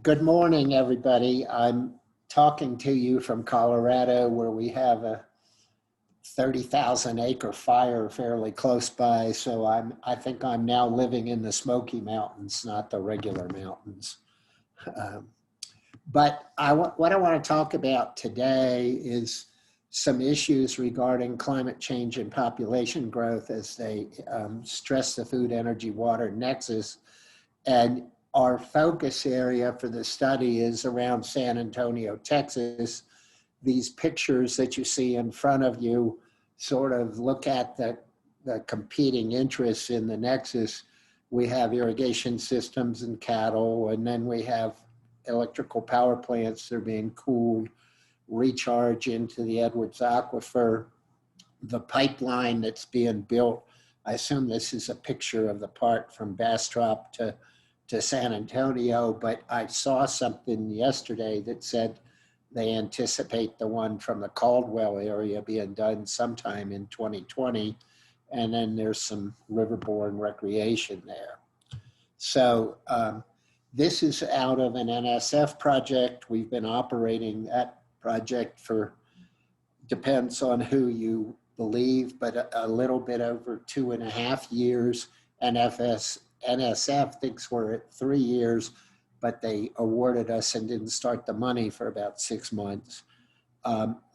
Good morning, everybody. I'm talking to you from Colorado, where we have a 30,000 acre fire fairly close by. So I think I'm now living in the Smoky Mountains, not the regular mountains. But what I want to talk about today is some issues regarding climate change and population growth as they stress the food, energy, water nexus. And our focus area for the study is around San Antonio, Texas. These pictures that you see in front of you sort of look at the competing interests in the nexus. We have irrigation systems and cattle, and then we have electrical power plants that are being cooled, recharge into the Edwards Aquifer, the pipeline that's being built. I assume this is a picture of the part from Bastrop to San Antonio, but I saw something yesterday that said they anticipate the one from the Caldwell area being done sometime in 2020. And then there's some riverborne recreation there. So this is out of an NSF project. We've been operating that project for, depends on who you believe, but a little bit over 2.5 years. NSF thinks we're at 3 years, but they awarded us and didn't start the money for about 6 months.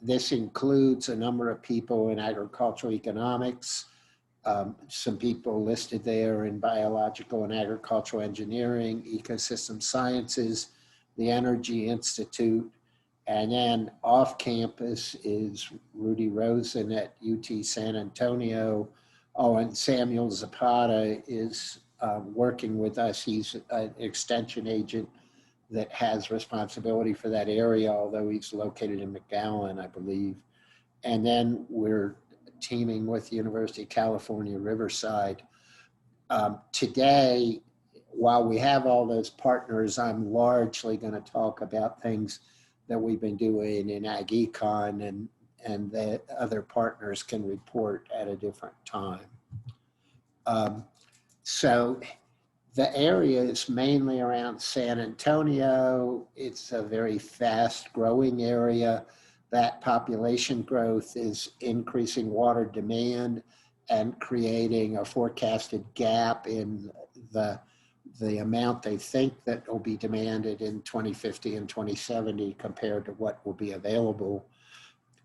This includes a number of people in agricultural economics, some people listed there in biological and agricultural engineering, ecosystem sciences, the Energy Institute, and then off campus is Rudy Rosen at UT San Antonio. Oh, and Samuel Zapata is working with us. He's an extension agent that has responsibility for that area, although he's located in McAllen, I believe. And then we're teaming with the University of California, Riverside. Today, while we have all those partners, I'm largely going to talk about things that we've been doing in AgEcon, and the other partners can report at a different time. So the area is mainly around San Antonio. It's a very fast growing area. That population growth is increasing water demand and creating a forecasted gap in the amount they think that will be demanded in 2050 and 2070 compared to what will be available.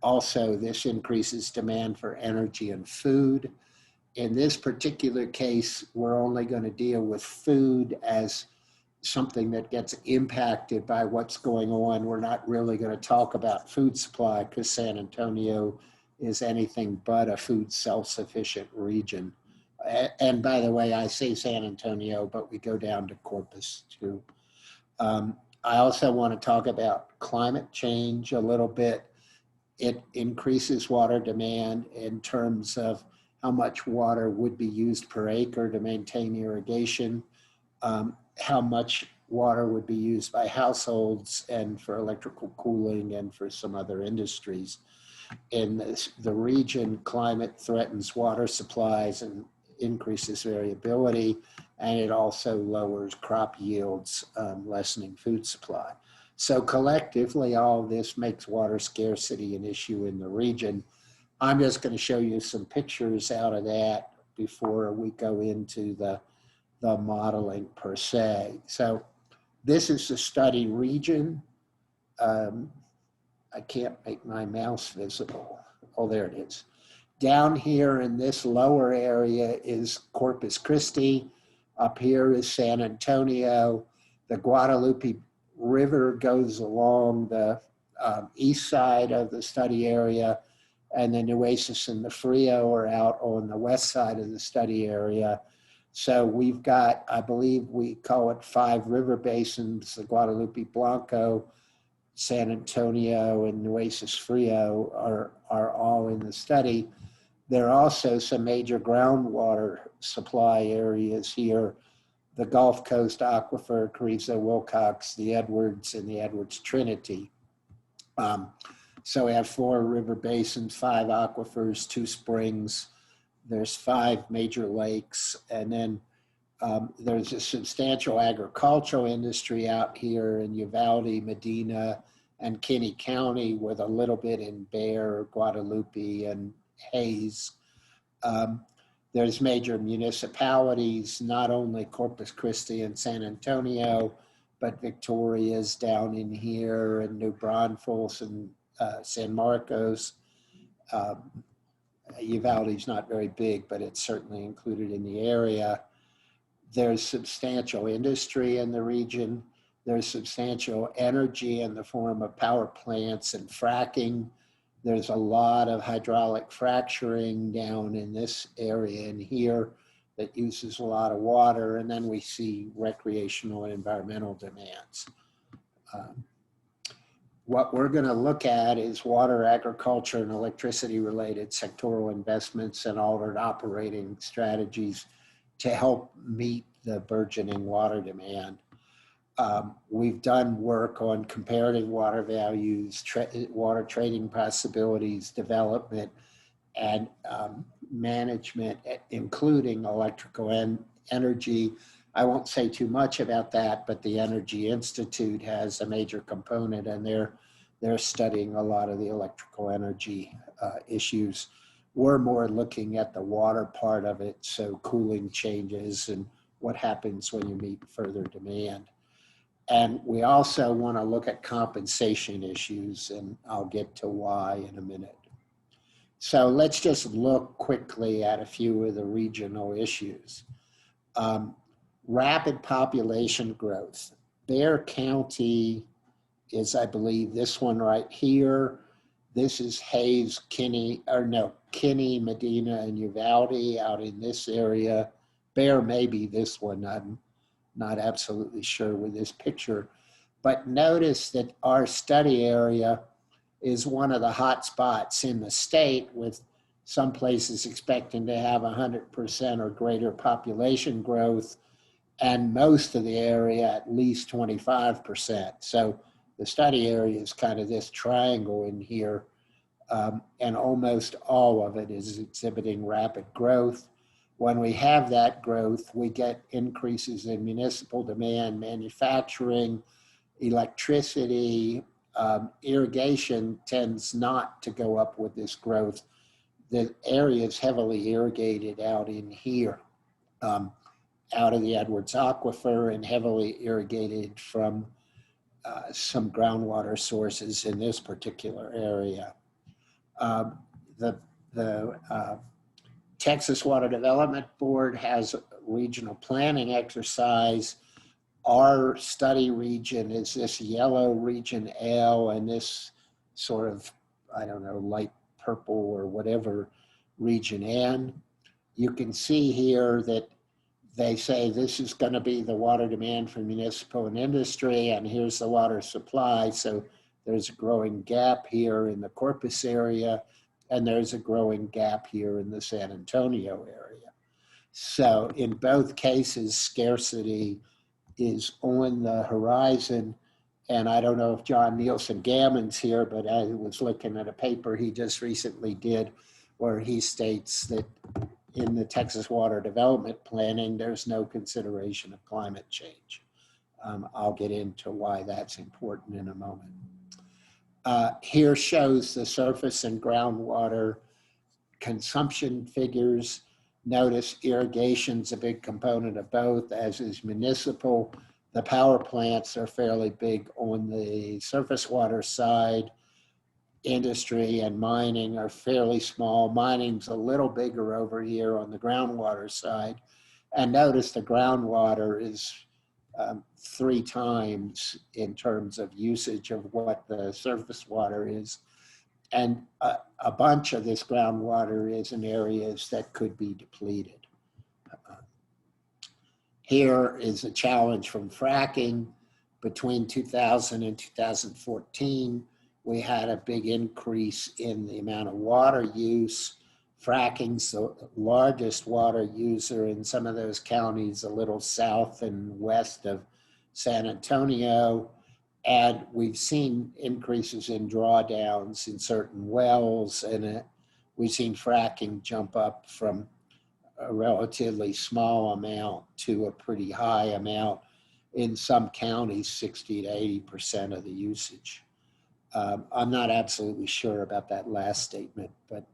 Also, this increases demand for energy and food. In this particular case, we're only going to deal with food as something that gets impacted by what's going on. We're not really going to talk about food supply because San Antonio is anything but a food self-sufficient region. And by the way, I say San Antonio, but we go down to Corpus too. I also want to talk about climate change a little bit. It increases water demand in terms of how much water would be used per acre to maintain irrigation, how much water would be used by households and for electrical cooling and for some other industries. In the region, climate threatens water supplies and increases variability, and it also lowers crop yields, lessening food supply. So collectively, all of this makes water scarcity an issue in the region. I'm just going to show you some pictures out of that before we go into the modeling per se. So this is the study region. I can't make my mouse visible. Oh, there it is. Down here in this lower area is Corpus Christi. Up here is San Antonio. The Guadalupe River goes along the east side of the study area, and the Nueces and the Frio are out on the west side of the study area. So we've got, I believe we call it 5 river basins, the Guadalupe Blanco, San Antonio, and Nueces Frio are all in the study. There are also some major groundwater supply areas here, the Gulf Coast Aquifer, Carrizo Wilcox, the Edwards, and the Edwards Trinity. So we have 4 river basins, 5 aquifers, 2 springs. There's 5 major lakes, and then There's a substantial agricultural industry out here in Uvalde, Medina, and Kinney County, with a little bit in Bexar, Guadalupe, and Hayes. There's major municipalities, not only Corpus Christi and San Antonio, but Victoria's down in here, and New Braunfels and San Marcos. Uvalde's not very big, but it's certainly included in the area. There's substantial industry in the region. There's substantial energy in the form of power plants and fracking. There's a lot of hydraulic fracturing down in this area and here that uses a lot of water. And then we see recreational and environmental demands. What we're going to look at is water, agriculture, and electricity-related sectoral investments and altered operating strategies to help meet the burgeoning water demand. We've done work on comparative water values, water trading possibilities, development, and management, including electrical energy. I won't say too much about that, but the Energy Institute has a major component, and they're studying a lot of the electrical energy issues. We're more looking at the water part of it, so cooling changes and what happens when you meet further demand. And we also want to look at compensation issues, and I'll get to why in a minute. So let's just look quickly at a few of the regional issues. Rapid population growth. Bexar County is, I believe, this one right here. This is Hayes, Kinney, Medina, and Uvalde out in this area. Bexar may be this one, I'm not absolutely sure with this picture. But notice that our study area is one of the hot spots in the state, with some places expecting to have 100% or greater population growth, and most of the area at least 25%. So the study area is kind of this triangle in here, and almost all of it is exhibiting rapid growth. When we have that growth, we get increases in municipal demand, manufacturing, electricity. Irrigation tends not to go up with this growth. The area is heavily irrigated out in here, out of the Edwards Aquifer, and heavily irrigated from some groundwater sources in this particular area. The Texas Water Development Board has a regional planning exercise. Our study region is this yellow region L, and this sort of, I don't know, light purple or whatever region N. You can see here that they say this is going to be the water demand for municipal and industry, and here's the water supply. So there's a growing gap here in the Corpus area, and there's a growing gap here in the San Antonio area. So in both cases, scarcity is on the horizon. And I don't know if John Nielsen Gammon's here, but I was looking at a paper he just recently did where he states that in the Texas Water Development Planning, there's no consideration of climate change. I'll get into why that's important in a moment. Here shows the surface and groundwater consumption figures. Notice irrigation's a big component of both, as is municipal. The power plants are fairly big on the surface water side. Industry and mining are fairly small. Mining's a little bigger over here on the groundwater side. And notice the groundwater is 3 times in terms of usage of what the surface water is. And a bunch of this groundwater is in areas that could be depleted. Here is a challenge from fracking. Between 2000 and 2014, we had a big increase in the amount of water use. Fracking's the largest water user in some of those counties a little south and west of San Antonio. And we've seen increases in drawdowns in certain wells, and we've seen fracking jump up from a relatively small amount to a pretty high amount. In some counties, 60 to 80% of the usage. I'm not absolutely sure about that last statement, but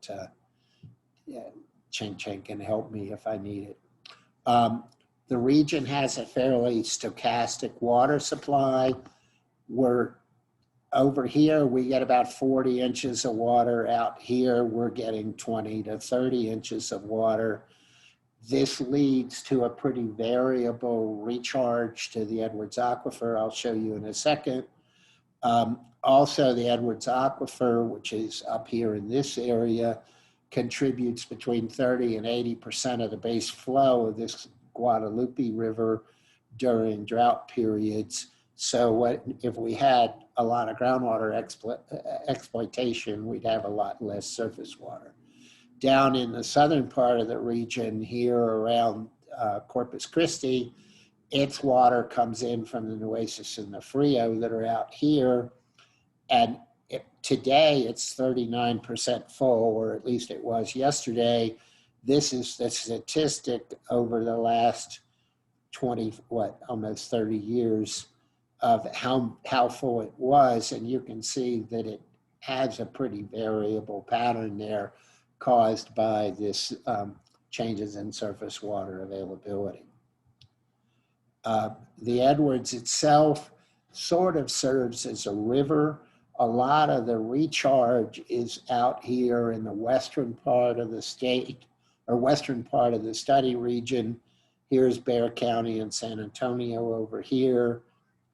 yeah, Chengcheng can help me if I need it. The region has a fairly stochastic water supply. We're over here, we get about 40 inches of water. Out here, we're getting 20 to 30 inches of water. This leads to a pretty variable recharge to the Edwards Aquifer. I'll show you in a second. Also, the Edwards Aquifer, which is up here in this area, contributes between 30 and 80% of the base flow of this Guadalupe River during drought periods. So if we had a lot of groundwater exploitation, we'd have a lot less surface water. Down in the southern part of the region here around Corpus Christi, its water comes in from the Nueces and the Frio that are out here. And today it's 39% full, or at least it was yesterday. This is the statistic over the last almost 30 years of how full it was. And you can see that it has a pretty variable pattern there caused by this changes in surface water availability. The Edwards itself sort of serves as a river. A lot of the recharge is out here in the western part of the state, or western part of the study region. Here's Bexar County and San Antonio over here.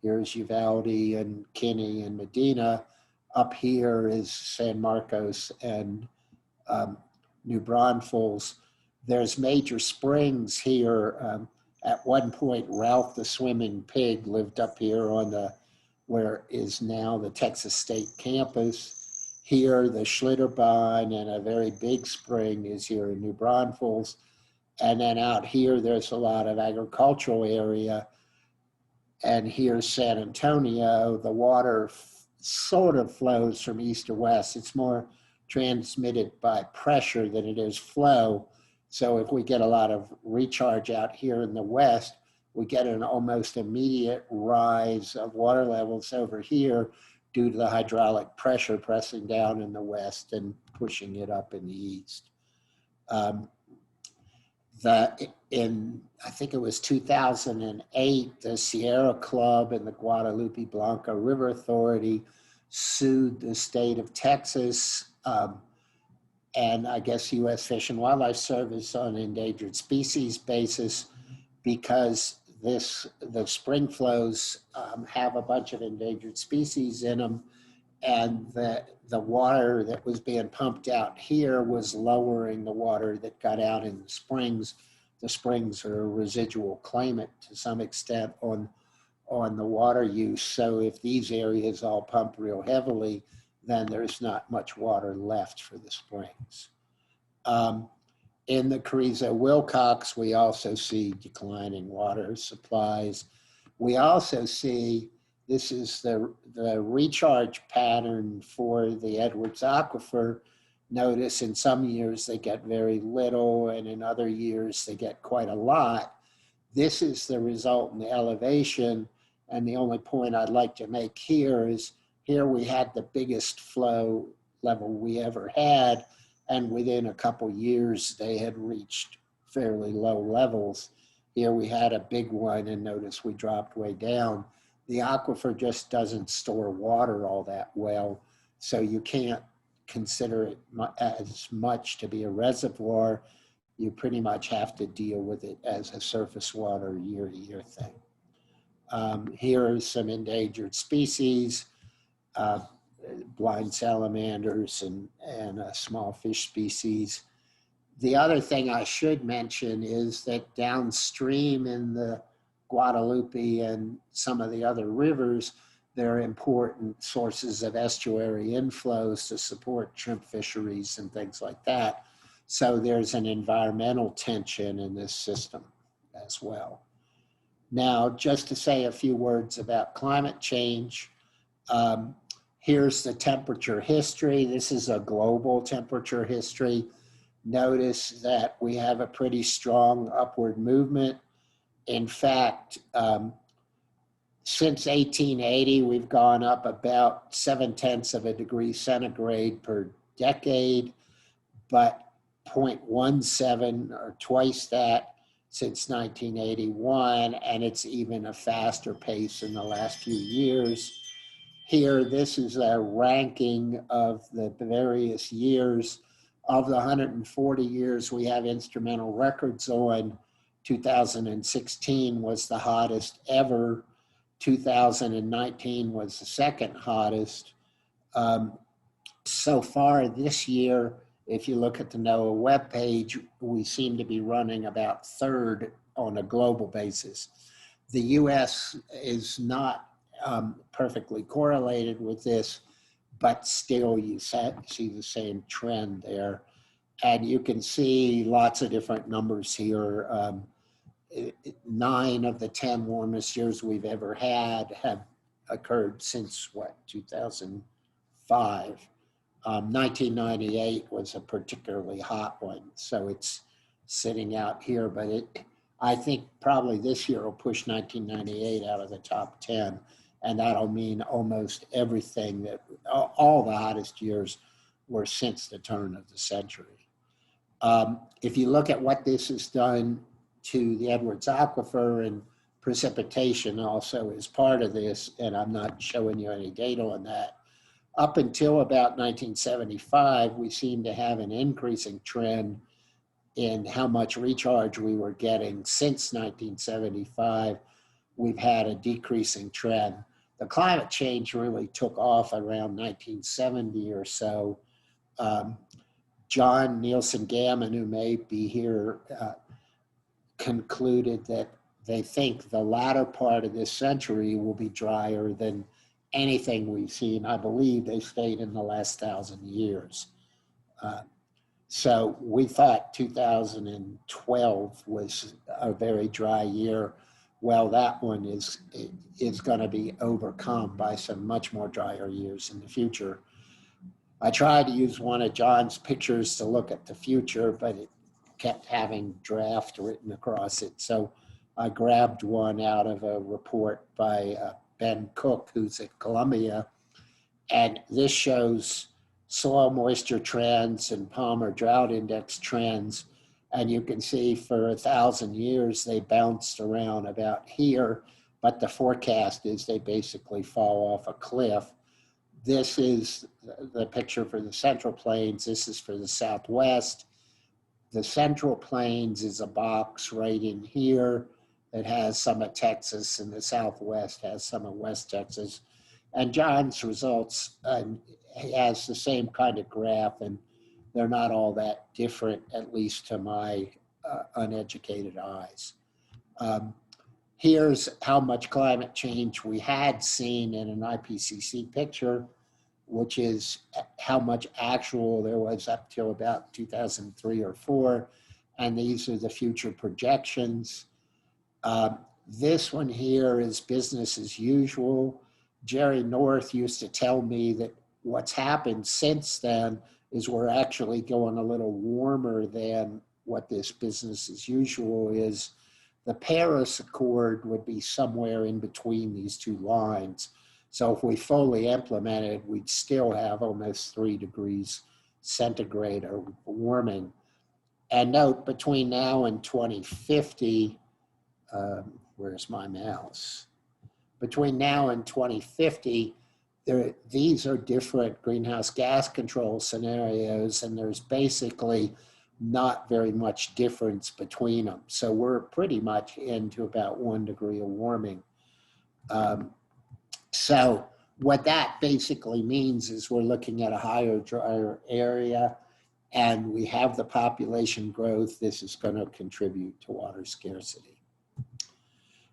Here's Uvalde and Kinney and Medina. Up here is San Marcos and New Braunfels. There's major springs here. At one point, Ralph the Swimming Pig lived up here on where is now the Texas State campus. Here, the Schlitterbahn and a very big spring is here in New Braunfels. And then out here, there's a lot of agricultural area. And here's San Antonio. The water sort of flows from east to west. It's more transmitted by pressure than it is flow. So if we get a lot of recharge out here in the west, we get an almost immediate rise of water levels over here due to the hydraulic pressure pressing down in the west and pushing it up in the east. I think it was 2008, the Sierra Club and the Guadalupe Blanca River Authority sued the state of Texas and I guess U.S. Fish and Wildlife Service on an endangered species basis because the spring flows have a bunch of endangered species in them, and the water that was being pumped out here was lowering the water that got out in the springs. The springs are a residual claimant to some extent on the water use. So if these areas all pump real heavily, then there's not much water left for the springs. In the Carrizo-Wilcox, we also see declining water supplies. We also see, this is the recharge pattern for the Edwards Aquifer. Notice in some years they get very little, and in other years they get quite a lot. This is the result in the elevation, and the only point I'd like to make here is here we had the biggest flow level we ever had, and within a couple years they had reached fairly low levels. Here we had a big one, and notice we dropped way down. The aquifer just doesn't store water all that well, so you can't consider it as much to be a reservoir. You pretty much have to deal with it as a surface water year-to-year thing. Here are some endangered species, blind salamanders and small fish species. The other thing I should mention is that downstream in the Guadalupe and some of the other rivers, there are important sources of estuary inflows to support shrimp fisheries and things like that. So there's an environmental tension in this system as well. Now, just to say a few words about climate change, here's the temperature history. This is a global temperature history. notice that we have a pretty strong upward movement. In fact, since 1880, we've gone up about 0.7 of a degree centigrade per decade, but 0.17 or twice that since 1981, and it's even a faster pace in the last few years. Here, this is a ranking of the various years. Of the 140 years we have instrumental records on, 2016 was the hottest ever. 2019 was the second hottest. So far this year, if you look at the NOAA webpage, we seem to be running about third on a global basis. The US is not perfectly correlated with this, but still you see the same trend there. And you can see lots of different numbers here. 9 of the 10 warmest years we've ever had have occurred since, what, 2005. 1998 was a particularly hot one, so it's sitting out here, but I think probably this year will push 1998 out of the top 10, and that'll mean almost everything that, all the hottest years were since the turn of the century. If you look at what this has done to the Edwards Aquifer, and precipitation also is part of this, and I'm not showing you any data on that. Up until about 1975, we seem to have an increasing trend in how much recharge we were getting. Since 1975, we've had a decreasing trend. The climate change really took off around 1970 or so. John Nielsen Gammon, who may be here, concluded that they think the latter part of this century will be drier than anything we've seen. I believe they stayed in the last 1,000 years. So we thought 2012 was a very dry year. Well, that one is going to be overcome by some much more drier years in the future. I tried to use one of John's pictures to look at the future, but it kept having draft written across it. So I grabbed one out of a report by Ben Cook, who's at Columbia, and this shows soil moisture trends and Palmer drought index trends. And you can see for 1,000 years, they bounced around about here, but the forecast is they basically fall off a cliff. This is the picture for the Central Plains. This is for the Southwest. The Central Plains is a box right in here that has some of Texas, and the Southwest has some of West Texas. And John's results has the same kind of graph, and they're not all that different, at least to my uneducated eyes. Here's how much climate change we had seen in an IPCC picture, which is how much actual there was up till about 2003 or 4. And these are the future projections. This one here is business as usual. Jerry North used to tell me that what's happened since then is we're actually going a little warmer than what this business as usual is. The Paris Accord would be somewhere in between these two lines. So if we fully implemented, we'd still have almost 3 degrees centigrade or warming. And note, between now and 2050, where's my mouse? Between now and 2050, these are different greenhouse gas control scenarios, and there's basically not very much difference between them. So we're pretty much into about 1 degree of warming. So what that basically means is we're looking at a higher, drier area, and we have the population growth. This is going to contribute to water scarcity.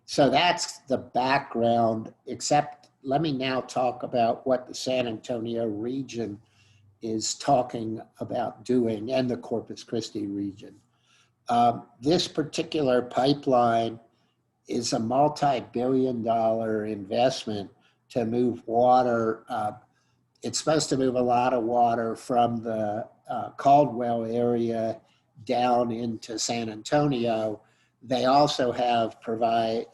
So that's the background, except let me now talk about what the San Antonio region is talking about doing, and the Corpus Christi region. This particular pipeline is a multi-billion-dollar investment to move water it's supposed to move a lot of water from the Caldwell area down into San Antonio. They also have proposed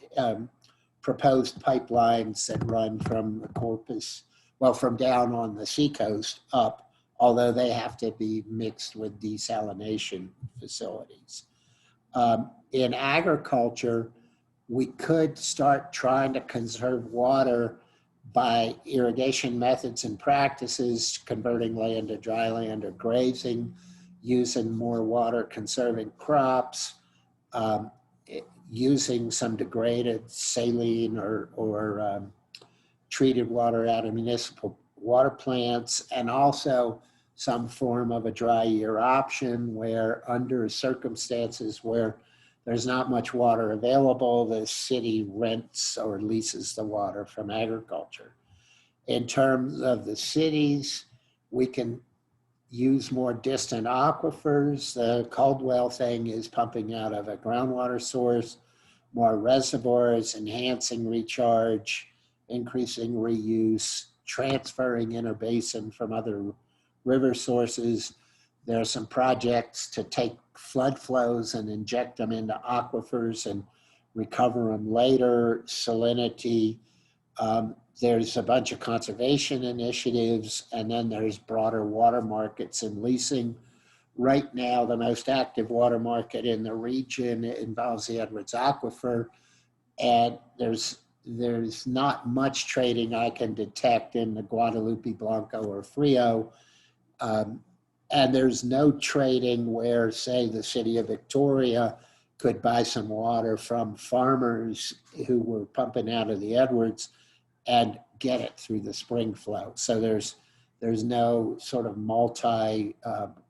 pipelines that run from the Corpus, well, from down on the seacoast up, although they have to be mixed with desalination facilities. In agriculture, we could start trying to conserve water by irrigation methods and practices, converting land to dry land or grazing, using more water conserving crops, using some degraded saline or treated water out of municipal water plants, and also some form of a dry year option where under circumstances where there's not much water available, the city rents or leases the water from agriculture. In terms of the cities, we can use more distant aquifers. The Caldwell thing is pumping out of a groundwater source, more reservoirs, enhancing recharge, increasing reuse, transferring interbasin from other river sources. There are some projects to take flood flows and inject them into aquifers and recover them later, salinity. There's a bunch of conservation initiatives, and then there's broader water markets and leasing. Right now, the most active water market in the region involves the Edwards Aquifer, and there's not much trading I can detect in the Guadalupe Blanco or Frio. And there's no trading where, say, the city of Victoria could buy some water from farmers who were pumping out of the Edwards and get it through the spring flow. So there's no sort of multi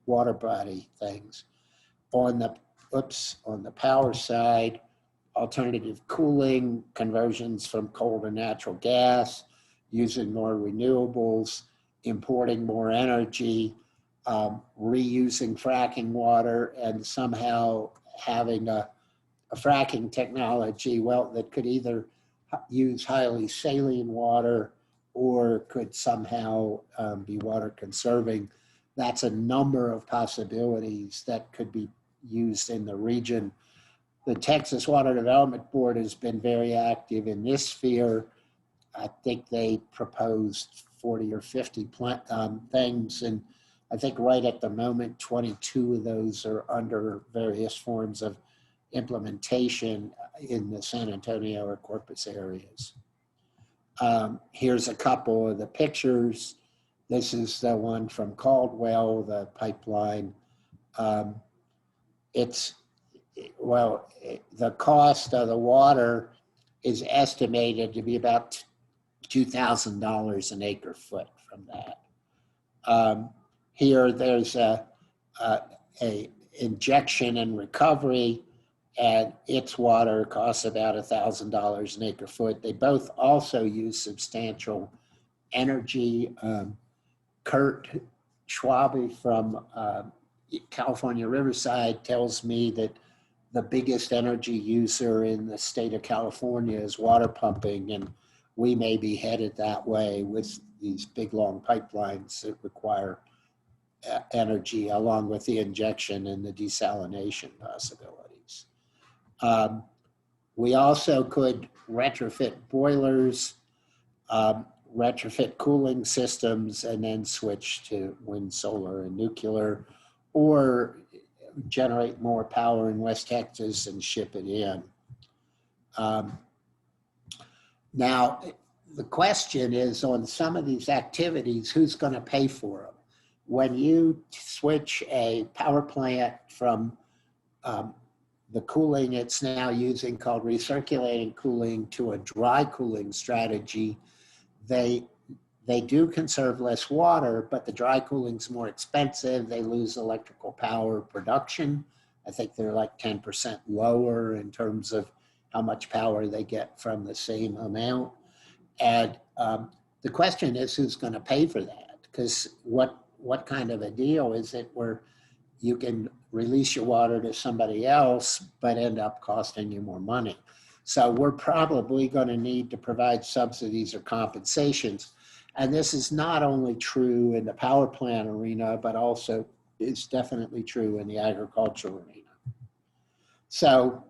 water body things. On the power side, alternative cooling, conversions from coal to natural gas, using more renewables, importing more energy, reusing fracking water, and somehow having a fracking technology, well, that could either use highly saline water or could somehow be water conserving. That's a number of possibilities that could be used in the region. The Texas Water Development Board has been very active in this sphere. I think they proposed 40 or 50 things, and I think right at the moment, 22 of those are under various forms of implementation in the San Antonio or Corpus areas. Here's a couple of the pictures. This is the one from Caldwell, the pipeline. The cost of the water is estimated to be about $2,000 an acre foot from that. Here there's a injection and recovery, and its water costs about $1,000 an acre foot. They both also use substantial energy. Kurt Schwabe from California Riverside tells me that the biggest energy user in the state of California is water pumping, and we may be headed that way with these big long pipelines that require energy along with the injection and the desalination possibilities. We also could retrofit boilers, retrofit cooling systems, and then switch to wind, solar, and nuclear, or generate more power in West Texas and ship it in. Now, the question is, on some of these activities, who's going to pay for them? When you switch a power plant from the cooling it's now using called recirculating cooling to a dry cooling strategy, they do conserve less water, but the dry cooling's more expensive. They lose electrical power production. I think they're like 10% lower in terms of how much power they get from the same amount. And the question is, who's going to pay for that? Because what kind of a deal is it where you can release your water to somebody else, but end up costing you more money? So we're probably going to need to provide subsidies or compensations. And this is not only true in the power plant arena, but also it's definitely true in the agriculture arena. So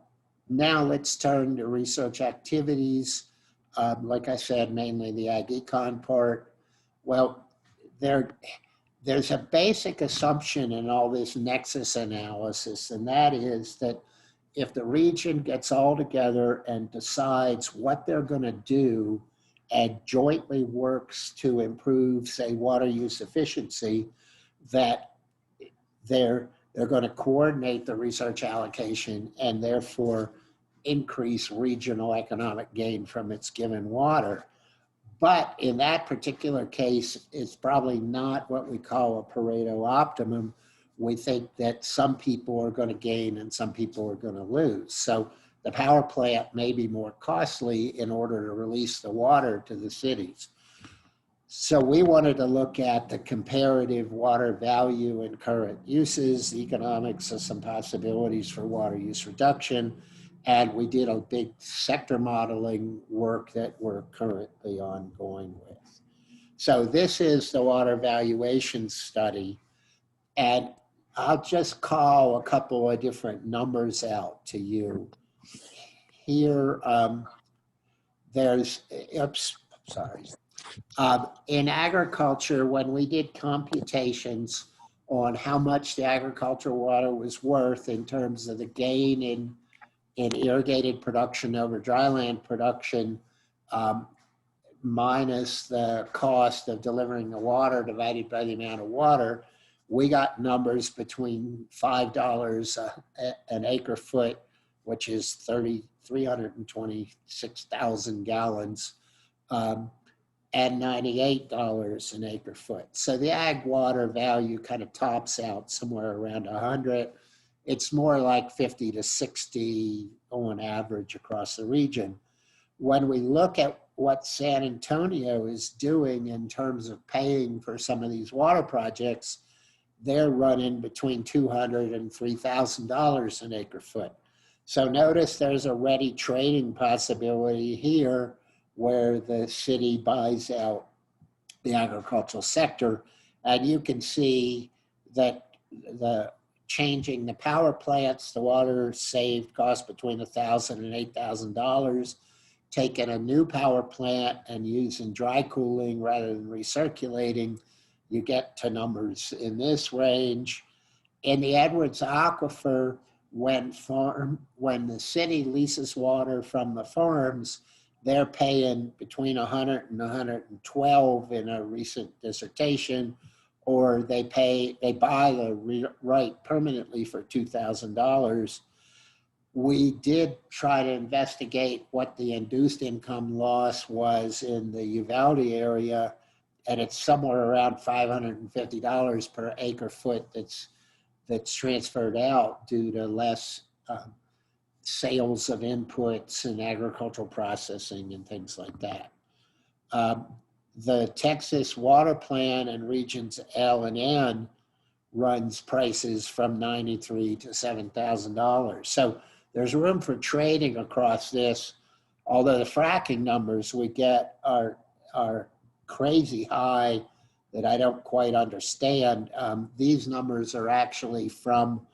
now let's turn to research activities. Like I said, mainly the ag econ part. Well, there's a basic assumption in all this nexus analysis, and that is that if the region gets all together and decides what they're going to do and jointly works to improve, say, water use efficiency, that they're going to coordinate the research allocation and therefore increase regional economic gain from its given water. But in that particular case, it's probably not what we call a Pareto optimum. We think that some people are going to gain and some people are going to lose. So the power plant may be more costly in order to release the water to the cities. So we wanted to look at the comparative water value in current uses, the economics of some possibilities for water use reduction, and we did a big sector modeling work that we're currently ongoing with. So this is the water valuation study, and I'll just call a couple of different numbers out to you. Here, in agriculture, when we did computations on how much the agricultural water was worth in terms of the gain in irrigated production over dryland production, minus the cost of delivering the water divided by the amount of water, we got numbers between $5 an acre foot, which is 326,000 gallons, and $98 an acre foot. So the ag water value kind of tops out somewhere around 100. It's more like 50 to 60 on average across the region. When we look at what San Antonio is doing in terms of paying for some of these water projects, they're running between $200 and $3,000 an acre foot. So notice there's a ready trading possibility here where the city buys out the agricultural sector. And you can see that the changing the power plants, the water saved costs between $1,000 and $8,000. Taking a new power plant and using dry cooling rather than recirculating, you get to numbers in this range. In the Edwards Aquifer, when the city leases water from the farms, they're paying between 100 and 112 in a recent dissertation, or they buy the right permanently for $2,000. We did try to investigate what the induced income loss was in the Uvalde area, and it's somewhere around $550 per acre foot that's transferred out due to less sales of inputs and agricultural processing and things like that. The Texas Water Plan and Regents L and N runs prices from $93 to $7,000. So there's room for trading across this, although the fracking numbers we get are crazy high that I don't quite understand. These numbers are actually from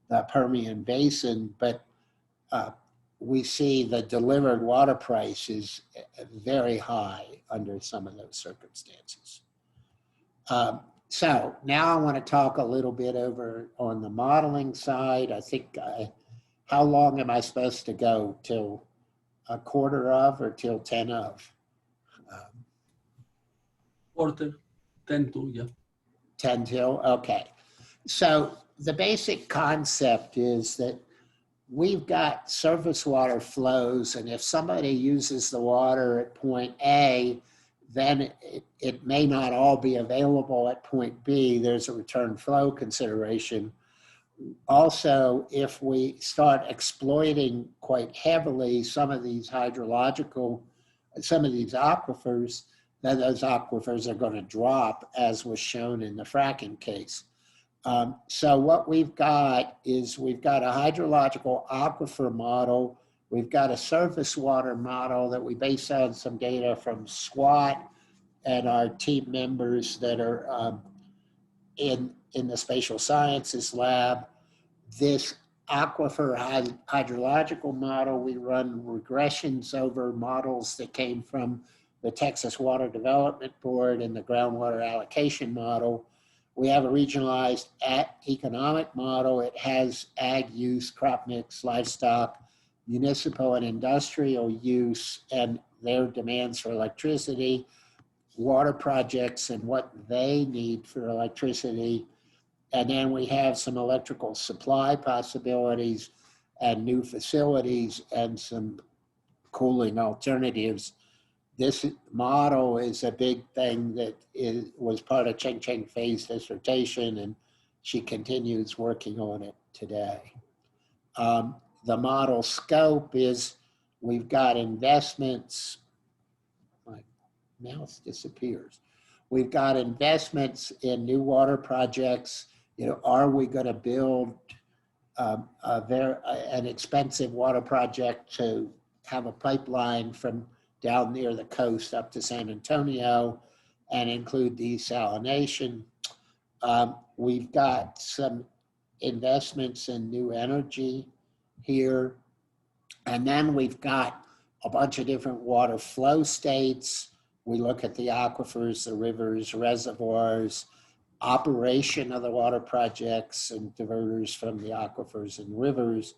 the Permian Basin, but we see the delivered water price is very high under some of those circumstances. So now I want to talk a little bit over on the modeling side. I think, how long am I supposed to go? Till a quarter of or till 10 of? Quarter, 10 to, yeah. 10 till, okay. So the basic concept is that we've got surface water flows, and if somebody uses the water at point A, then it may not all be available at point B. There's a return flow consideration. Also, if we start exploiting quite heavily some of these aquifers, then those aquifers are going to drop, as was shown in the fracking case. So what we've got is we've got a hydrological aquifer model. We've got a surface water model that we base on some data from SWAT and our team members that are in the spatial sciences lab. This aquifer hydrological model, we run regressions over models that came from the Texas Water Development Board and the groundwater allocation model. We have a regionalized economic model. It has ag use, crop mix, livestock, municipal and industrial use, and their demands for electricity, water projects and what they need for electricity. And then we have some electrical supply possibilities and new facilities and some cooling alternatives. This model is a big thing that was part of Chengcheng Fei's dissertation, and she continues working on it today. The model scope is, we've got investments, my mouse disappears. We've got investments in new water projects. You know, are we going to build an expensive water project to have a pipeline from down near the coast up to San Antonio and include desalination? We've got some investments in new energy here. And then we've got a bunch of different water flow states. We look at the aquifers, the rivers, reservoirs, operation of the water projects and diverters from the aquifers and rivers.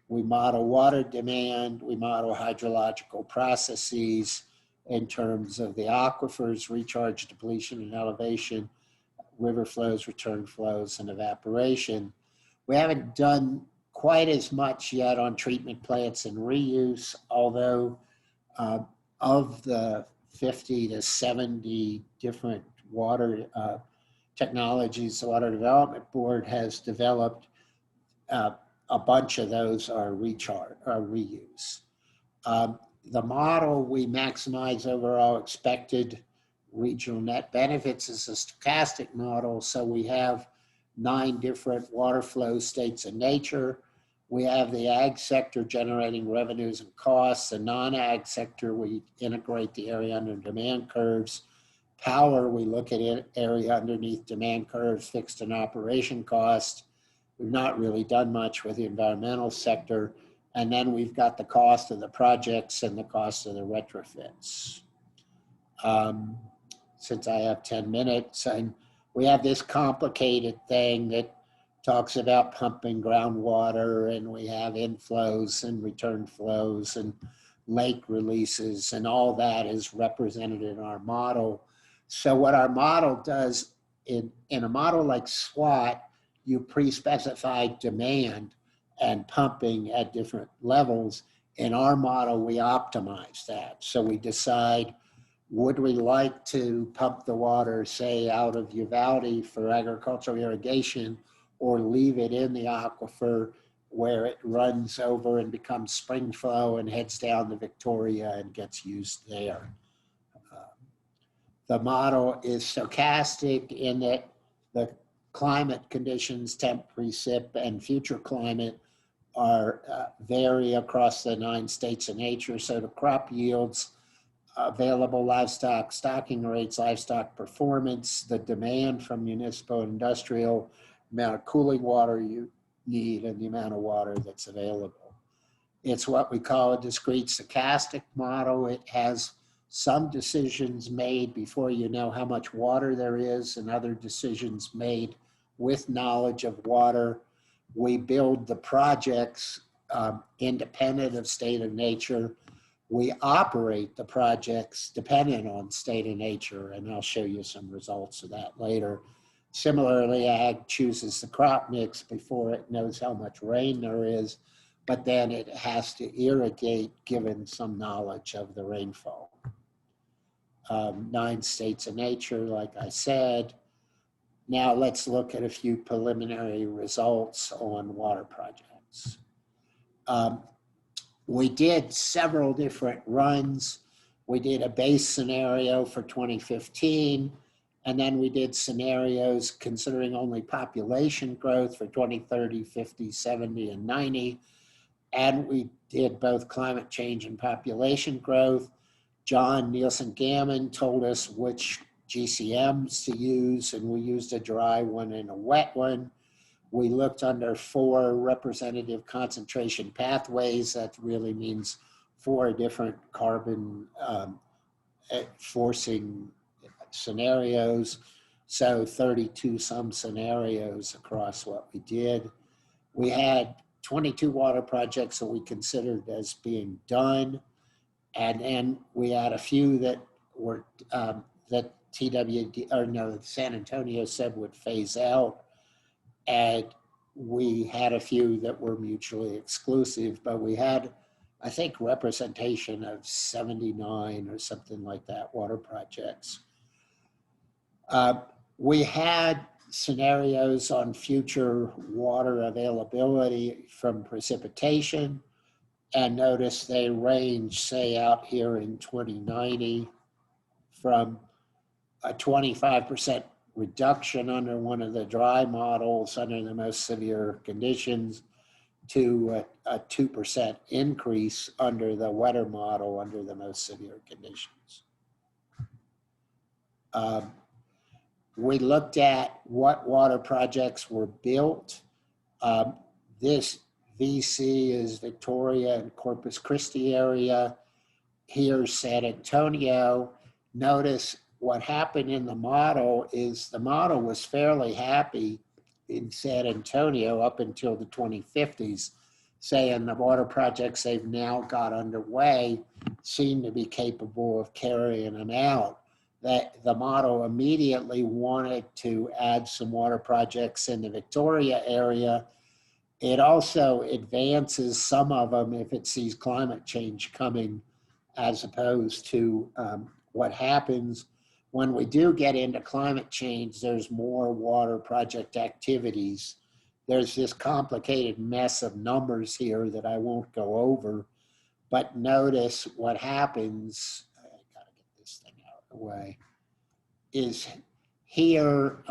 We model water demand. We model hydrological processes in terms of the aquifers, recharge, depletion, and elevation, river flows, return flows, and evaporation. We haven't done quite as much yet on treatment plants and reuse, although of the 50 to 70 different water technologies the Water Development Board has developed, a bunch of those are reuse. The model, we maximize overall expected regional net benefits, is a stochastic model. So we have 9 different water flow states in nature. We have the ag sector generating revenues and costs. The non-ag sector, we integrate the area under demand curves. Power, we look at area underneath demand curves, fixed and operation cost. We've not really done much with the environmental sector. And then we've got the cost of the projects and the cost of the retrofits. Since I have 10 minutes, and we have this complicated thing that talks about pumping groundwater, and we have inflows and return flows and lake releases, and all that is represented in our model. So what our model does, in a model like SWAT, you pre-specify demand and pumping at different levels. In our model, we optimize that. So we decide, would we like to pump the water, say, out of Uvalde for agricultural irrigation, or leave it in the aquifer where it runs over and becomes spring flow and heads down to Victoria and gets used there? The model is stochastic in that the climate conditions, temp, precip, and future climate vary across the 9 states of nature. So the crop yields, available livestock stocking rates, livestock performance, the demand from municipal and industrial, amount of cooling water you need, and the amount of water that's available. It's what we call a discrete stochastic model. It has some decisions made before you know how much water there is, and other decisions made with knowledge of water. We build the projects independent of state of nature. We operate the projects dependent on state of nature, and I'll show you some results of that later. Similarly, ag chooses the crop mix before it knows how much rain there is, but then it has to irrigate given some knowledge of the rainfall. 9 states of nature, like I said. Now let's look at a few preliminary results on water projects. We did several different runs. We did a base scenario for 2015, and then we did scenarios considering only population growth for 2030, 50, 70, and 90. And we did both climate change and population growth. John Nielsen Gammon told us which GCMs to use, and we used a dry one and a wet one. We looked under 4 representative concentration pathways. That really means 4 different carbon forcing scenarios. So 32 some scenarios across what we did. We had 22 water projects that we considered as being done. And then we had a few that were, that TWD, or no, San Antonio said would phase out. And we had a few that were mutually exclusive, but we had, I think, representation of 79 or something like that water projects. We had scenarios on future water availability from precipitation, and notice they range, say, out here in 2090 from a 25% reduction under one of the dry models under the most severe conditions to a 2% increase under the wetter model under the most severe conditions. We looked at what water projects were built. This VC is Victoria and Corpus Christi area. Here's San Antonio. Notice what happened in the model is the model was fairly happy in San Antonio up until the 2050s, saying the water projects they've now got underway seem to be capable of carrying them out. That the model immediately wanted to add some water projects in the Victoria area. It also advances some of them if it sees climate change coming, as opposed to what happens when we do get into climate change. There's more water project activities. There's this complicated mess of numbers here that I won't go over, but notice what happens. I gotta get this thing out of the way. Is here,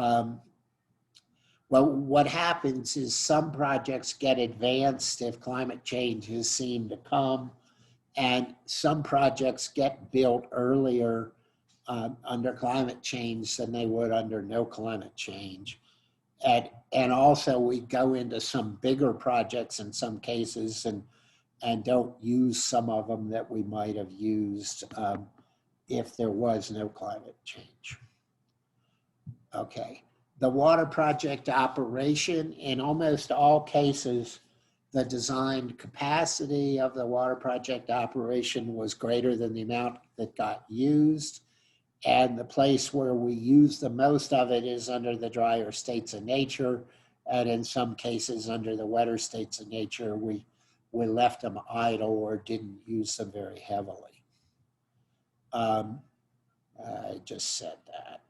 well, what happens is some projects get advanced if climate changes seem to come, and some projects get built earlier under climate change than they would under no climate change. And also we go into some bigger projects in some cases and don't use some of them that we might have used if there was no climate change. Okay, the water project operation, in almost all cases, the designed capacity of the water project operation was greater than the amount that got used. And the place where we use the most of it is under the drier states of nature. And in some cases under the wetter states of nature, we left them idle or didn't use them very heavily. I just said that.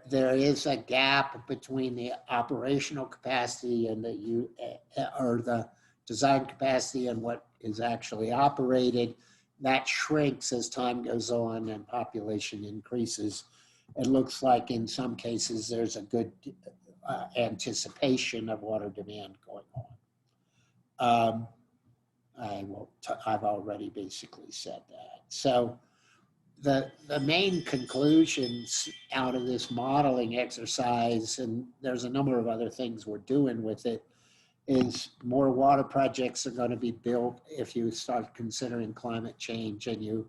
There is a gap between the operational capacity and the design capacity and what is actually operated. That shrinks as time goes on and population increases. It looks like in some cases there's a good anticipation of water demand going on. I've already basically said that. So the main conclusions out of this modeling exercise, and there's a number of other things we're doing with it, is more water projects are going to be built if you start considering climate change and you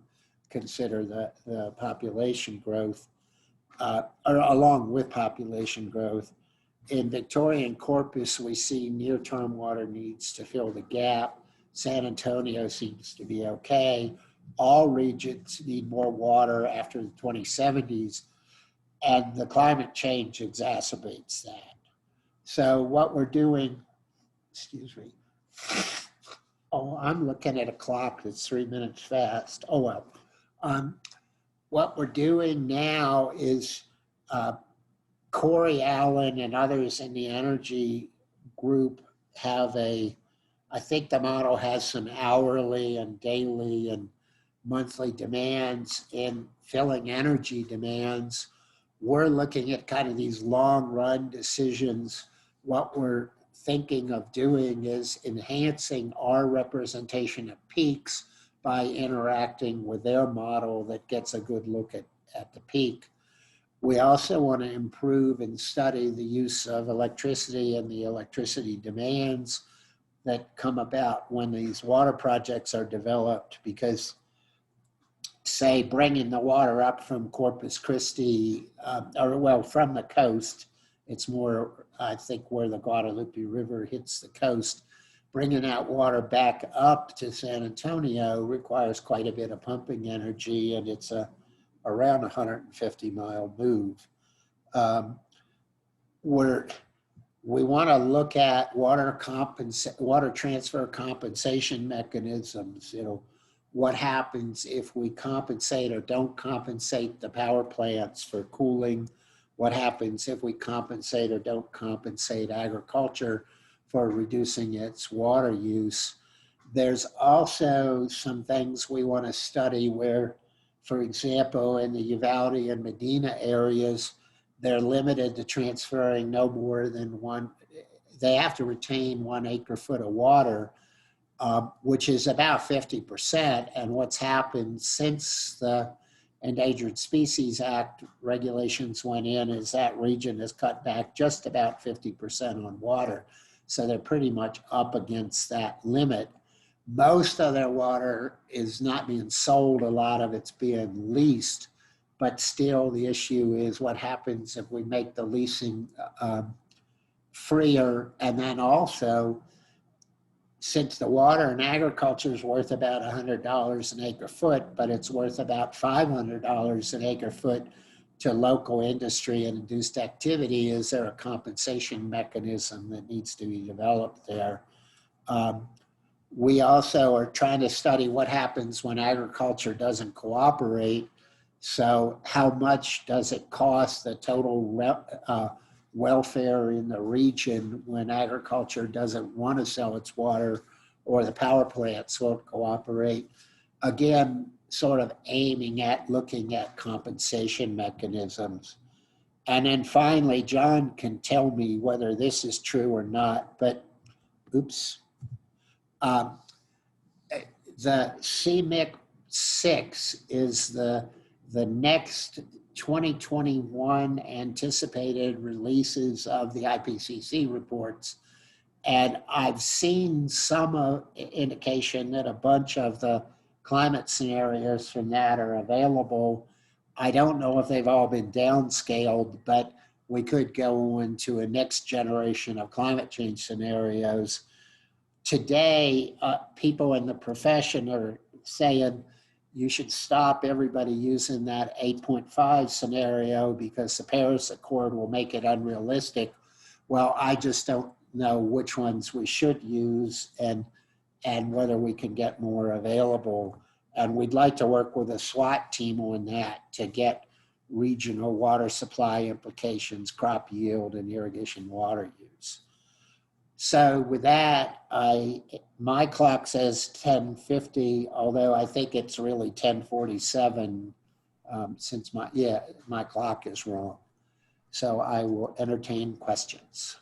consider the population growth, or along with population growth. In Victoria and Corpus, we see near-term water needs to fill the gap. San Antonio seems to be okay. All regions need more water after the 2070s, and the climate change exacerbates that. So what we're doing, excuse me. Oh, I'm looking at a clock that's 3 minutes fast. Oh, well. What we're doing now is Corey Allen and others in the energy group have I think the model has some hourly and daily and monthly demands in filling energy demands. We're looking at kind of these long run decisions. What we're thinking of doing is enhancing our representation of peaks by interacting with their model that gets a good look at the peak. We also want to improve and study the use of electricity and the electricity demands that come about when these water projects are developed, because say bringing the water up from Corpus Christi, from the coast, it's more, I think, where the Guadalupe River hits the coast, bringing that water back up to San Antonio requires quite a bit of pumping energy, and it's around 150-mile move. We want to look at water transfer compensation mechanisms. What happens if we compensate or don't compensate the power plants for cooling? What happens if we compensate or don't compensate agriculture for reducing its water use? There's also some things we want to study where, for example, in the Uvalde and Medina areas, they're limited to transferring no more than they have to retain 1 acre-foot of water, which is about 50%. And what's happened since the Endangered Species Act regulations went in is that region has cut back just about 50% on water. So they're pretty much up against that limit. Most of their water is not being sold, a lot of it's being leased, but still the issue is what happens if we make the leasing freer. And then also, since the water in agriculture is worth about $100 an acre foot, but it's worth about $500 an acre foot to local industry and induced activity, is there a compensation mechanism that needs to be developed there? We also are trying to study what happens when agriculture doesn't cooperate. So how much does it cost the total welfare in the region when agriculture doesn't want to sell its water or the power plants won't cooperate? Again, sort of aiming at looking at compensation mechanisms. And then finally, John can tell me whether this is true or not, but oops. The CMIC 6 is the next 2021 anticipated releases of the IPCC reports. And I've seen some indication that a bunch of the climate scenarios from that are available. I don't know if they've all been downscaled, but we could go into a next generation of climate change scenarios. Today, people in the profession are saying you should stop everybody using that 8.5 scenario because the Paris Accord will make it unrealistic. Well, I just don't know which ones we should use and whether we can get more available. And we'd like to work with a SWAT team on that to get regional water supply implications, crop yield, and irrigation water use. So with that, my clock says 10:50, although I think it's really 10:47 since my clock is wrong. So I will entertain questions.